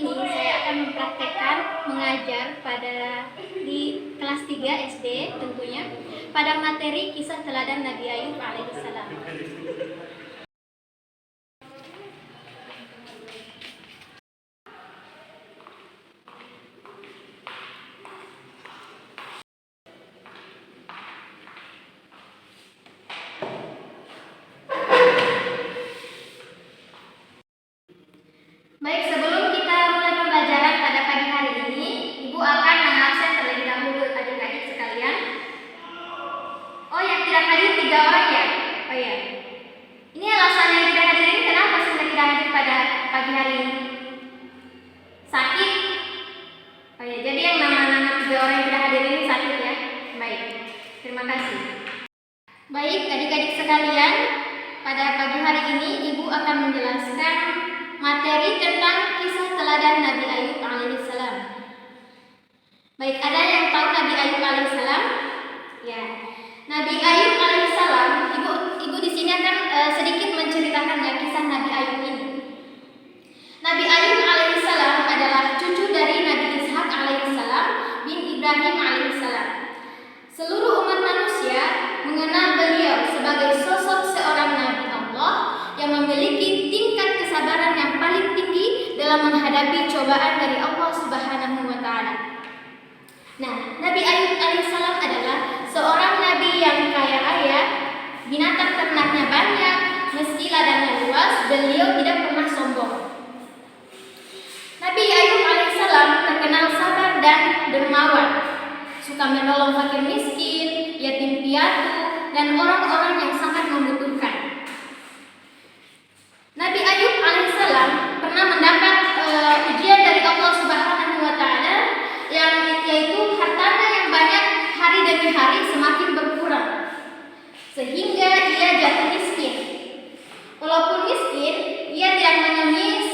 ini saya akan mempraktekkan mengajar di kelas 3 SD tentunya pada materi kisah teladan Nabi Ayub alaihissalam. Baik, sebelum kita mulai pembelajaran pada pagi hari ini, Ibu akan mengabsen terlebih dahulu adik-adik sekalian. Oh, yang tidak hadir 3 orang ya? Oh ya. Ini alasan yang tidak hadir ini kenapa sih tidak hadir pada pagi hari ini? Sakit? Oh ya, jadi yang nama-nama 3 orang yang tidak hadir ini sakit ya? Baik, terima kasih. Baik, adik-adik sekalian, pada pagi hari ini Ibu akan menjelaskan materi tentang kisah teladan Nabi Ayub alaihissalam. Baik, ada yang tahu Nabi Ayub alaihissalam? Ya, Nabi Ayub alaihissalam, ibu di sini akan sedikit menceritakan ya kisah Nabi Ayub ini. Nabi Ayub alaihissalam adalah cucu dari Nabi Ishak alaihissalam bin Ibrahim alaihissalam. Seluruh umat manusia mengenal beliau sebagai sosok seorang Nabi Allah yang memiliki tingkat kesabaran yang paling tinggi dalam menghadapi cobaan dari Allah Subhanahu wa Ta'ala. Nah, Nabi Ayub alaihissalam adalah seorang nabi yang kaya raya, binatang ternaknya banyak, meski ladangnya luas, beliau tidak pernah sombong. Nabi Ayub alaihissalam terkenal sabar dan dermawan, suka menolong fakir miskin, yatim piatu, dan orang-orang yang sangat membutuhkan. Nabi Ayub alaihissalam pernah mendapat ujian dari Allah Subhanahu wa Ta'ala, yaitu hartanya yang banyak hari demi hari semakin berkurang, sehingga ia jatuh miskin. Walaupun miskin, ia tidak menangis,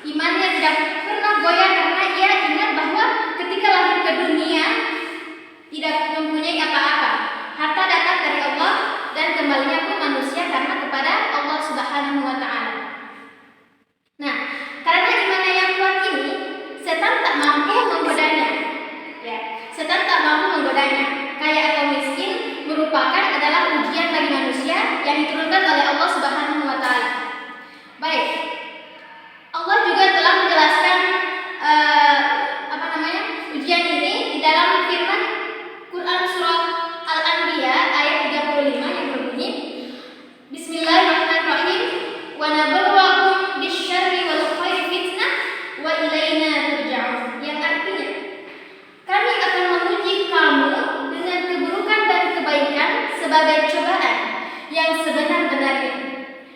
imannya tidak pernah goyah karena ia ingat bahwa ketika lahir ke dunia tidak mempunyai apa-apa. Harta datang dari Allah dan kembalinya pun manusia karena kepada Allah Subhanahu wa Ta'ala. Nah, karena imannya yang kuat ini, setan tak mampu menggodanya. Ya, setan tak mampu menggodanya. Kaya atau miskin merupakan adalah ujian bagi manusia yang diturunkan oleh Allah Subhanahu wa Ta'ala. Baik. Allah juga telah menjelaskan ujian ini di dalam firman Quran surah Al-Anbiya ayat 35 yang berbunyi Bismillahirrahmanirrahim wa nabluwakum bisyarri wal khairi fitnah wa ilaina turja'un, yang artinya kami akan menguji kamu dengan keburukan dan kebaikan sebagai cobaan yang sebenar-benarnya,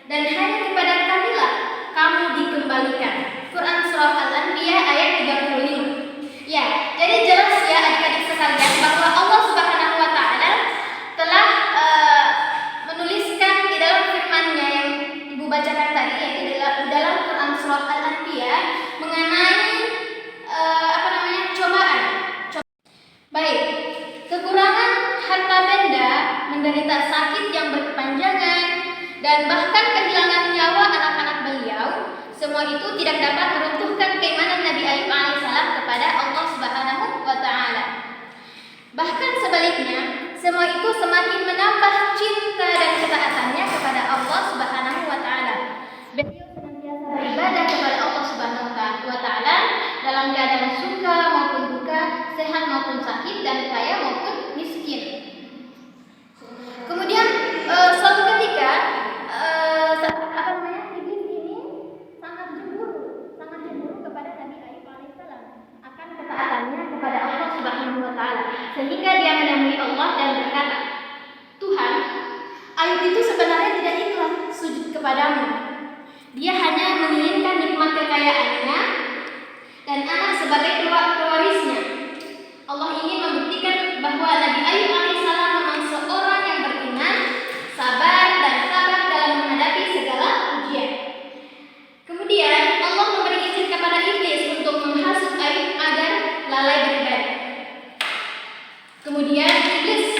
dan hanya kepada kamilah kamu dikembalikan. Quran surah Al-Anbiya ayat 35. Ya, jadi jelas ya adik-adik sekalian bahwa Allah Subhanahu wa Ta'ala telah menuliskan di dalam firman-Nya yang Ibu bacakan tadi, yaitu di dalam Quran surah Al-Anbiya mengenai cobaan. Baik, kekurangan harta benda, menderita sakit yang berkepanjangan, dan bahkan kehilangan nyawa anak-anak beliau, semua itu tidak dapat meruntuhkan keimanan Nabi Ayub alaihissalam kepada Allah Subhanahu wa Ta'ala. Bahkan sebaliknya, semua itu semakin menambah cinta dan ketaatannya kepada Allah Subhanahu wa Ta'ala. Beliau senantiasa beribadah kepada Allah Subhanahu wa Ta'ala dalam keadaan suka maupun duka, sehat maupun sakit, dan kaya maupun miskin. Kemudian suatu ketika iblis ini sangat cemburu kepada Nabi Ayub alaihissalam akan ketaatannya kepada Allah Subhanahu wa Ta'ala, sehingga dia menemui Allah dan berkata, Tuhan, Ayub itu sebenarnya tidak ikhlas sujud kepadamu. Dia hanya menginginkan nikmat kekayaannya dan anak sebagai pewarisnya. Allah ingin membuktikan bahwa Nabi Ayub alaihissalam memang seorang yang beriman, sabar, dan sabar dalam menghadapi segala ujian. Kemudian Allah memberi izin kepada iblis untuk menghasut Ayub agar lalai beribadah. Kemudian iblis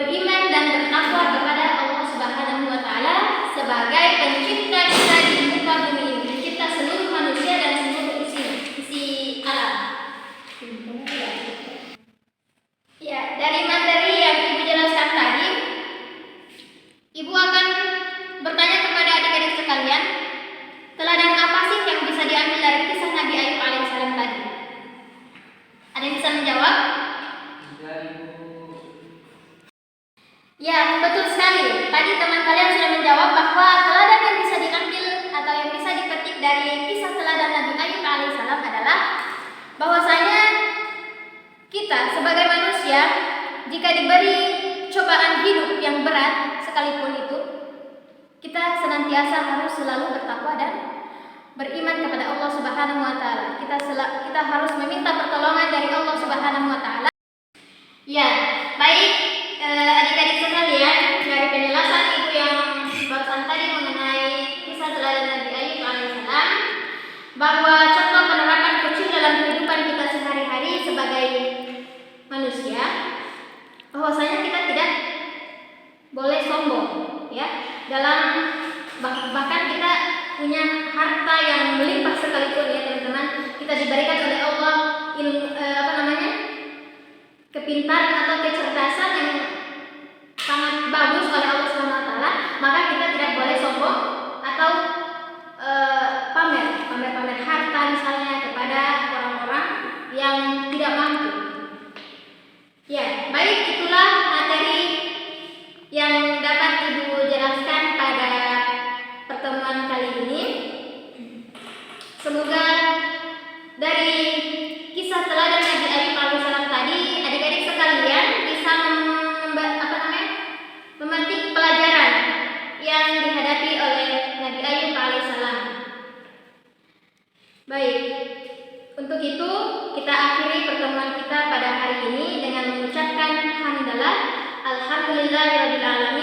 beriman dan bertakwa kepada Allah Subhanahu wa taala sebagai pencipta kita di muka bumi ini, pencipta seluruh manusia dan seluruh isi alam. Ya, dari materi yang Ibu jelaskan tadi, Ibu akan bertanya kepada adik-adik sekalian, teladan apa sih yang bisa diambil dari kisah Nabi Ayub alaihissalam tadi? Ada yang bisa menjawab? Ya, betul sekali. Tadi teman kalian sudah menjawab bahwa teladan yang bisa diambil atau yang bisa dipetik dari kisah teladan Nabi Ayub alaihissalam adalah bahwasanya kita sebagai manusia jika diberi cobaan hidup yang berat sekalipun itu, kita senantiasa harus selalu bertakwa dan beriman kepada Allah Subhanahu wa taala. Kita harus meminta pertolongan dari Allah Subhanahu wa taala. Ya, baik adik-adik sekalian, dari penjelasan Ibu yang barusan tadi mengenai kisah teladan Nabi Ayub alaihissalam, bahwa contoh penerapan kecil dalam kehidupan kita sehari-hari sebagai manusia, bahwasanya kita tidak boleh sombong, ya, dalam bahkan kita punya harta yang melimpah sekalipun, ya teman-teman, kita diberikan oleh Allah kepintaran atau kecerdasan yang sangat bagus oleh Allah Subhanahu wa taala, maka kita tidak boleh sombong atau pamer harta misalnya kepada orang-orang yang tidak mampu. Ya, baik, itulah materi yang dapat Ibu jelaskan pada pertemuan kali ini. Semoga dari kisah teladan Nabi Ayub alaihissalam tadi adik-adik sekalian bisa memetik pelajaran yang dihadapi oleh Nabi Ayub alaihissalam. Baik, untuk itu kita akhiri pertemuan kita pada hari ini dengan mengucapkan hamdalah alhamdulillahirabbil alamin.